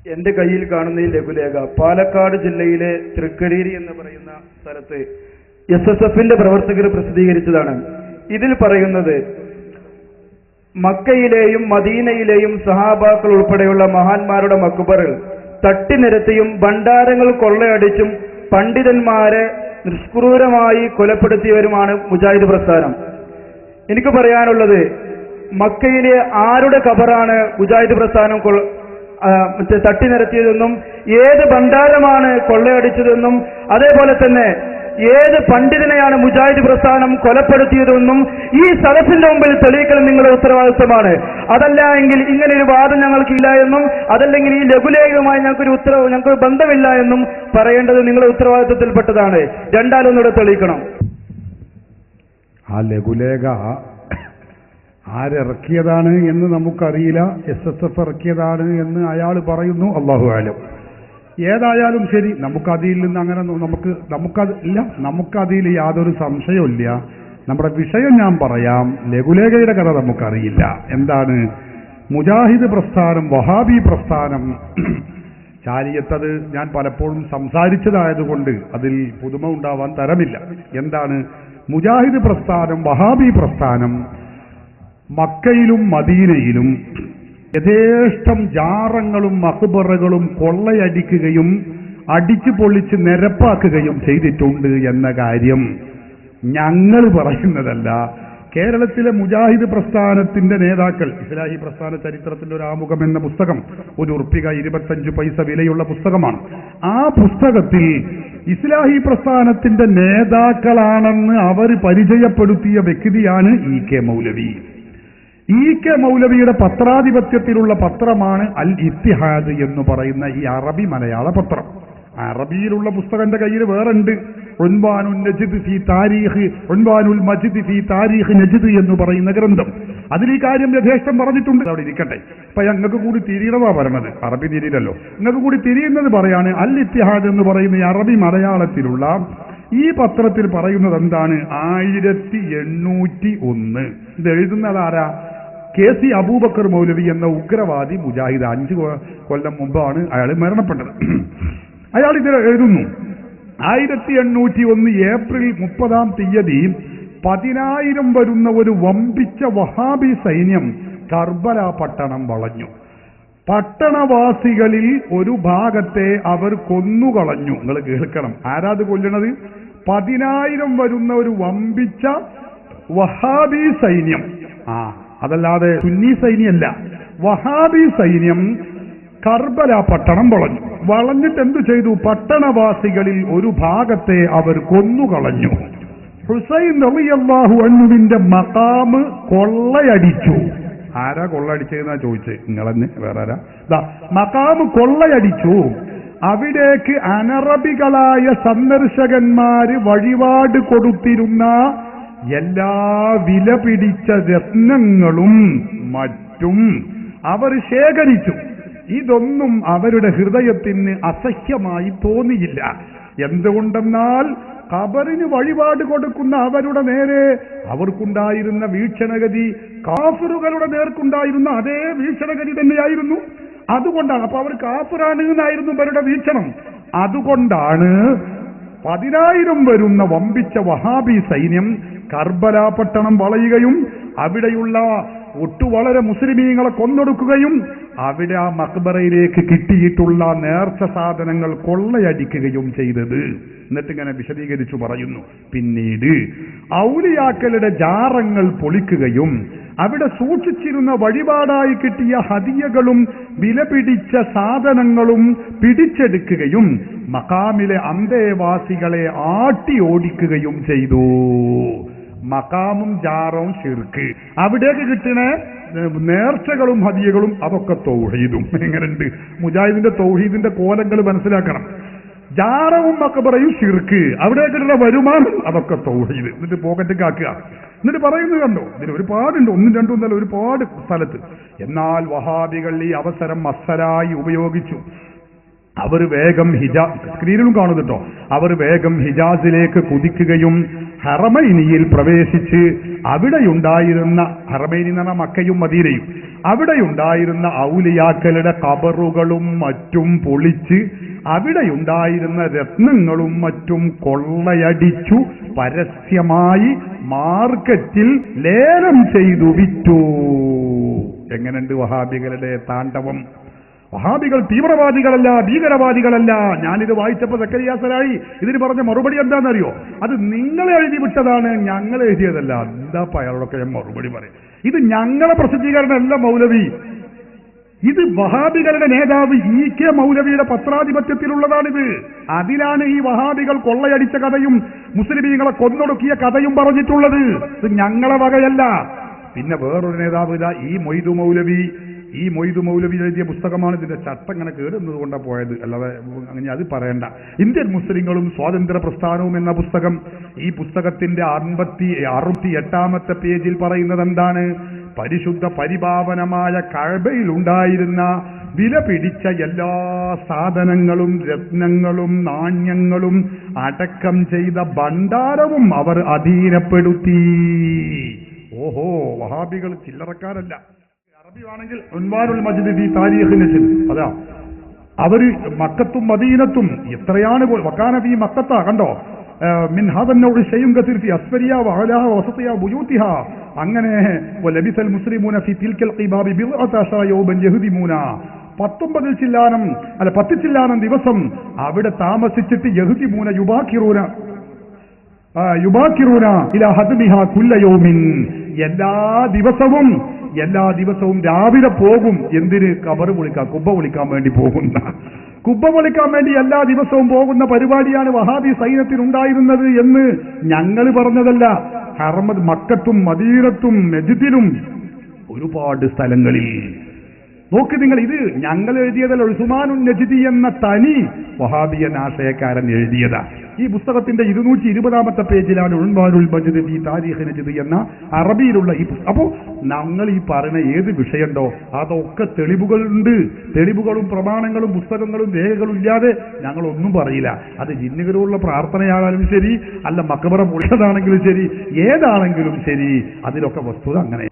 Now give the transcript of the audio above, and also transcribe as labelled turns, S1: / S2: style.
S1: എന്റെ കയ്യിൽ കാണുന്ന ഈ ലഘുലേഖ പാലക്കാട് ജില്ലയിലെ തൃക്കരിരി എന്ന് പറയുന്ന സ്ഥലത്ത് SSFന്റെ പ്രവർത്തകർ പ്രസിദ്ധീകരിച്ചതാണ്. ഇതിൽ പറയുന്നത് മക്കയിലെയും മദീനയിലെയും സഹാബാക്കൾ ഉൾപ്പെടെയുള്ള മഹാന്മാരുടെ മക്ബറുകൾ തട്ടിനിരത്തിയും ഭണ്ഡാരങ്ങൾ കൊള്ളയടിച്ചും പണ്ഡിതന്മാരെ നിഷ്ക്രൂരമായി കൊലപ്പെടുത്തിയവരുമാണ് മുജാഹിദ് പ്രസ്ഥാനം. എനിക്ക് പറയാനുള്ളത്, മക്കയിലെ ആരുടെ ഖബറാണ് മുജാഹിദ് പ്രസ്ഥാനം തട്ടിനിരത്തിയതെന്നും ഏത് ഭണ്ഡാരമാണ് കൊള്ളയടിച്ചതെന്നും അതേപോലെ തന്നെ ഏത് പണ്ഡിതനെയാണ് മുജാഹിദ് പ്രസ്ഥാനം കൊലപ്പെടുത്തിയതെന്നും ഈ സദസ്സിന്റെ മുമ്പിൽ തെളിയിക്കൽ നിങ്ങളുടെ ഉത്തരവാദിത്വമാണ്. അതല്ല എങ്കിൽ ഇങ്ങനെ ഒരു വാദം ഞങ്ങൾക്കില്ല എന്നും അതല്ലെങ്കിൽ ഈ ലഘുലേഖയുമായി ഞങ്ങൾക്ക് ബന്ധമില്ല എന്നും പറയേണ്ടത് നിങ്ങളുടെ ഉത്തരവാദിത്വത്തിൽപ്പെട്ടതാണ്. രണ്ടാലൊന്നുകൂടെ തെളിയിക്കണം.
S2: ആ ലഘുലേഖ ആരിറക്കിയതാണ് എന്ന് നമുക്കറിയില്ല. SSF ഇറക്കിയതാണ് എന്ന് അയാൾ പറയുന്നു. അല്ലാഹു അഅലം. ഏതായാലും ശരി, നമുക്കതിൽ നിന്ന് അങ്ങനെ നമുക്കതിൽ യാതൊരു സംശയമില്ല. നമ്മുടെ വിഷയം ഞാൻ പറയാം. ലഘുലേഖയുടെ കഥ നമുക്കറിയില്ല. എന്താണ് മുജാഹിദ് പ്രസ്ഥാനം, വഹാബി പ്രസ്ഥാനം? ചാരിയത്തത് ഞാൻ പലപ്പോഴും സംസാരിച്ചതായതുകൊണ്ട് അതിൽ പുതുമ ഉണ്ടാവാൻ തരമില്ല. എന്താണ് മുജാഹിദ് പ്രസ്ഥാനം, വഹാബി പ്രസ്ഥാനം? മക്കയിലും മദീനയിലും യഥേഷ്ടം ജാറങ്ങളും മഖ്ബറകളും കൊള്ളയടിക്കുകയും അടിച്ചു പൊളിച്ച് നിരപ്പാക്കുകയും ചെയ്തിട്ടുണ്ട് എന്ന കാര്യം ഞങ്ങൾ പറയുന്നതല്ല. കേരളത്തിലെ മുജാഹിദ് പ്രസ്ഥാനത്തിന്റെ നേതാക്കൾ, ഇസ്ലാഹി പ്രസ്ഥാന ചരിത്രത്തിന്റെ ഒരു ആമുഖം എന്ന പുസ്തകം, ₹1.25 വിലയുള്ള പുസ്തകമാണ്. ആ പുസ്തകത്തിൽ ഇസ്ലാഹി പ്രസ്ഥാനത്തിന്റെ നേതാക്കളാണെന്ന് അവർ പരിചയപ്പെടുത്തിയ വ്യക്തിയാണ് EK മൗലവി. EK മൗലവിയുടെ പത്രാധിപത്യത്തിലുള്ള പത്രമാണ് അൽ ഇത്തിഹാദ് എന്ന് പറയുന്ന ഈ അറബി മലയാള പത്രം. അറബിയിലുള്ള പുസ്തകന്റെ കയ്യിൽ വേറുണ്ട്. ഉൻവാനുൽ മജിദ് ഫി താരീഖ് നജ്ദ് എന്ന് പറയുന്ന ഗ്രന്ഥം. അതിൽ ഈ കാര്യം യഥേഷ്ടം പറഞ്ഞിട്ടുണ്ട്. അവിടെ ഇരിക്കട്ടെ. അപ്പൊ ഞങ്ങൾക്ക് കൂടി തിരിയണതാ പറയണത്, അറബി തിരിയില്ലല്ലോ. നിങ്ങൾക്ക് കൂടി തിരിയുന്നത് പറയാണ്. അൽ ഇത്തിഹാദ് എന്ന് പറയുന്ന ഈ അറബി മലയാളത്തിലുള്ള ഈ പത്രത്തിൽ പറയുന്നത് എന്താണ്? 1801. ഇത് എഴുതുന്നതാരാ? KC അബൂബക്കർ മൗലവി എന്ന ഉഗ്രവാദി മുജാഹിദ്. 5 കൊല്ലം മുമ്പാണ് അയാൾ മരണപ്പെട്ടത്. അയാൾ ഇതിൽ എഴുതുന്നു, 1801 ഏപ്രിൽ 30 10,000 വരുന്ന ഒരു വമ്പിച്ച വഹാബി സൈന്യം കർബല പട്ടണം വളഞ്ഞു. പട്ടണവാസികളിൽ ഒരു ഭാഗത്തെ അവർ കൊന്നുകളഞ്ഞു. നിങ്ങൾ കേൾക്കണം, ആരാത് കൊല്ലണത്? 10,000 വരുന്ന ഒരു വമ്പിച്ച വഹാബി സൈന്യം. അതല്ലാതെ സുന്നി സൈന്യമല്ല, വഹാബി സൈന്യം കർബല പട്ടണം വളഞ്ഞു. വളഞ്ഞിട്ട് എന്തു ചെയ്തു? പട്ടണവാസികളിൽ ഒരു ഭാഗത്തെ അവർ കൊന്നുകളഞ്ഞു. ഹുസൈൻ റളിയല്ലാഹു അൻഹുവിന്റെ മഖാമ് കൊള്ളയടിച്ചു. ആരാ കൊള്ളയടിച്ചതെന്നാ ചോദിച്ചത്? നിങ്ങളെന്ന്, വേറെ ആരാ? മഖാമ് കൊള്ളയടിച്ചു. അവിടേക്ക് അനറബികളായ സന്ദർശകന്മാര് വഴിപാട് കൊടുത്തിരുന്ന എല്ലാ വില പിടിച്ച രത്നങ്ങളും മറ്റും അവർ ശേഖരിച്ചു. ഇതൊന്നും അവരുടെ ഹൃദയത്തിന് അസഹ്യമായി തോന്നിയില്ല. എന്തുകൊണ്ടെന്നാൽ ഖബറിന് വഴിപാട് കൊടുക്കുന്ന അവരുടെ നേരെ അവർക്കുണ്ടായിരുന്ന വീക്ഷണഗതി കാഫിറുകളുടെ നേർക്കുണ്ടായിരുന്ന അതേ വീക്ഷണഗതി തന്നെയായിരുന്നു. അതുകൊണ്ടാണ്, അപ്പൊ അവർ കാഫിറാണ് എന്നായിരുന്നു അവരുടെ വീക്ഷണം. അതുകൊണ്ടാണ് 10,000 വരുന്ന വമ്പിച്ച വഹാബി സൈന്യം കർബല പട്ടണം വളയുകയും അവിടെയുള്ള വളരെ മുസ്ലിമീങ്ങളെ കൊന്നൊടുക്കുകയും അവിടെ ആ മഖ്ബറയിലേക്ക് കിട്ടിയിട്ടുള്ള നേർച്ച സാധനങ്ങൾ കൊള്ളയടിക്കുകയും ചെയ്തത്. എന്നിട്ടിങ്ങനെ വിശദീകരിച്ചു പറയുന്നു. പിന്നീട് ഔലിയാക്കളുടെ ജാറങ്ങൾ പൊളിക്കുകയും അവിടെ സൂക്ഷിച്ചിരുന്ന വഴിപാടായി കിട്ടിയ ഹദിയകളും വിലപിടിച്ച സാധനങ്ങളും പിടിച്ചെടുക്കുകയും മഖാമിലെ അന്തേവാസികളെ ആട്ടി ഓടിക്കുകയും ചെയ്തു. മഖാമും ജാറവും ശിർക്ക്, അവിടേക്ക് കിട്ടുന്ന നേർച്ചകളും ഹദിയകളും അതൊക്കെ തൗഹീദും. എങ്ങനെയുണ്ട് മുജാഹിദിന്റെ തൗഹീദിന്റെ കോലങ്ങൾ മനസ്സിലാക്കണം. ജാറവും മഖബറയും ശിർക്ക്, അവിടേക്കുള്ള വരുമാനം അതൊക്കെ തൗഹീദ്. എന്നിട്ട് പോക്കറ്റ് കാക്കുക. എന്നിട്ട് പറയുന്നത് കണ്ടോ, ഇതിൽ ഒരുപാടുണ്ട്, 1, 2 എന്നല്ല, ഒരുപാട് സ്ഥലത്ത്. എന്നാൽ വഹാബികൾ ഈ അവസരം മസ്സലായി ഉപയോഗിച്ചു. അവർ വേഗം സ്ക്രീനിലും കാണുന്നുട്ടോ, അവർ വേഗം ഹിജാസിലേക്ക് കുതിക്കുകയും ഹറമൈനിയിൽ പ്രവേശിച്ച് അവിടെയുണ്ടായിരുന്ന ഹറമൈനി എന്ന് പറഞ്ഞാൽ മക്കയും മദീനയും, അവിടെയുണ്ടായിരുന്ന ഔലിയാക്കളുടെ ഖബറുകളും മറ്റും പൊളിച്ച് അവിടെയുണ്ടായിരുന്ന രത്നങ്ങളും മറ്റും കൊള്ളയടിച്ചു പരസ്യമായി മാർക്കറ്റിൽ ലേലം ചെയ്തു വിറ്റു. എങ്ങനെയുണ്ട് വഹാബികളുടെ താണ്ഡവം? വഹാബികൾ തീവ്രവാദികളല്ല, ഭീകരവാദികളല്ല. ഞാനിത് വായിച്ചപ്പോൾ സക്കരിയ സലാഹി ഇതിന് പറഞ്ഞ മറുപടി എന്താണെന്നറിയോ? അത് നിങ്ങൾ എഴുതി വിട്ടതാണ്, ഞങ്ങൾ എഴുതിയതല്ല. എന്താ അയാളോടൊക്കെ ഞാൻ മറുപടി പറയും? ഇത് ഞങ്ങളെ പ്രസിദ്ധീകരണമല്ല മൗലവി, ഇത് വഹാബികളുടെ നേതാവ് EK മൗലവിയുടെ പത്രാധിപത്യത്തിലുള്ളതാണിത്. അതിലാണ് ഈ വഹാബികൾ കൊള്ളയടിച്ച കഥയും മുസ്ലിമീങ്ങളെ കൊന്നൊടുക്കിയ കഥയും പറഞ്ഞിട്ടുള്ളത്. ഇത് ഞങ്ങളെ വകയല്ല. പിന്നെ വേറൊരു നേതാവ് ഇതാ ഈ മൊയ്തു മൗലവി എഴുതിയ പുസ്തകമാണ്. ഇതിന്റെ ചട്ടം ഇങ്ങനെ കേടുന്നത് കൊണ്ടാണ് പോയത്, അല്ലാതെ അങ്ങനെ അത് പറയണ്ട. ഇന്ത്യൻ മുസ്ലിങ്ങളും സ്വാതന്ത്ര്യ പ്രസ്ഥാനവും എന്ന പുസ്തകം, ഈ പുസ്തകത്തിന്റെ 68-ാമത്തെ പേജിൽ പറയുന്നത് എന്താണ്? പരിശുദ്ധ പരിപാവനമായ കഅബയിൽ ഉണ്ടായിരുന്ന വില പിടിച്ച എല്ലാ സാധനങ്ങളും രത്നങ്ങളും നാണ്യങ്ങളും അടക്കം ചെയ്ത ഭണ്ഡാരവും അവർ അധീനപ്പെടുത്തി. ഓഹോ, വഹാബികൾ ചില്ലറക്കാരല്ല. അറബിയാണെങ്കിൽ ഉൻവാനുൽ മജ്ദ് ഫീ താരീഖ് നജ്ദ്, അതാ അവര് മക്കത്തും മദീനത്തും എത്രയാണ് വകാന ഫീ മക്കത്ത, കണ്ടോ, മിൻ ഹാദൻ നൗഇ ശൈഉൻ കസീർ ഫീ അസ്ഫരിയ വഅലാഹ വസതിയ ബുയൂതിഹ. അങ്ങനെ വലബിസൽ മുസ്ലിമൂന ഫീ തിൽകൽ ഖിബാബി ബിദ്അത അശറ യൗമൻ യഹ്ദിമൂന. 10 ചില്ലാനം ദിവസം അവിടെ താമസിച്ചിട്ട് യഹ്ദിമൂന യുബാക്കിറൂന ഇലാ ഹദ്മിഹാ കുല്ല യൗമിൻ. എല്ലാ ദിവസവും രാവിലെ പോകും. എന്തിന്? ഖബർ വിളിക്കാൻ, കുബ്ബ വിളിക്കാൻ വേണ്ടി പോകുന്ന, കുബ്ബ വിളിക്കാൻ വേണ്ടി എല്ലാ ദിവസവും പോകുന്ന പരിപാടിയാണ് വഹാബി സൈന്യത്തിനുണ്ടായിരുന്നത് എന്ന് ഞങ്ങൾ പറഞ്ഞതല്ല. ഹറമത് മക്കത്തും മദീനത്തും നജ്ദിലും ഒരുപാട് സ്ഥലങ്ങളിൽ നോക്ക് നിങ്ങൾ. ഇത് ഞങ്ങൾ എഴുതിയതല്ല, ഉസ്മാനുൻ നജ്ദി എന്ന തനി വഹാബിയൻ ആശയക്കാരൻ എഴുതിയതാ. ഈ പുസ്തകത്തിന്റെ 220-ാമത്തെ പേജിലാണ് ഉൻവാനുൽ മജ്ദ് ഫീ താരീഖ് നജ്ദ് എന്ന അറബിയിലുള്ള ഈ പുസ്തകം. അപ്പോൾ ഞങ്ങൾ ഈ പറയുന്ന ഏത് വിഷയമുണ്ടോ അതൊക്കെ തെളിവുകളുണ്ട്. തെളിവുകളും പ്രമാണങ്ങളും പുസ്തകങ്ങളും രേഖകളും ഇല്ലാതെ ഞങ്ങളൊന്നും പറയില്ല. അത് ജിന്നുകളുള്ള പ്രാർത്ഥനയാണെങ്കിലും ശരി, അല്ല മക്ബറ പൊളിച്ചതാണെങ്കിലും ശരി, ഏതാണെങ്കിലും ശരി, അതിലൊക്കെ വസ്തുത അങ്ങനെ.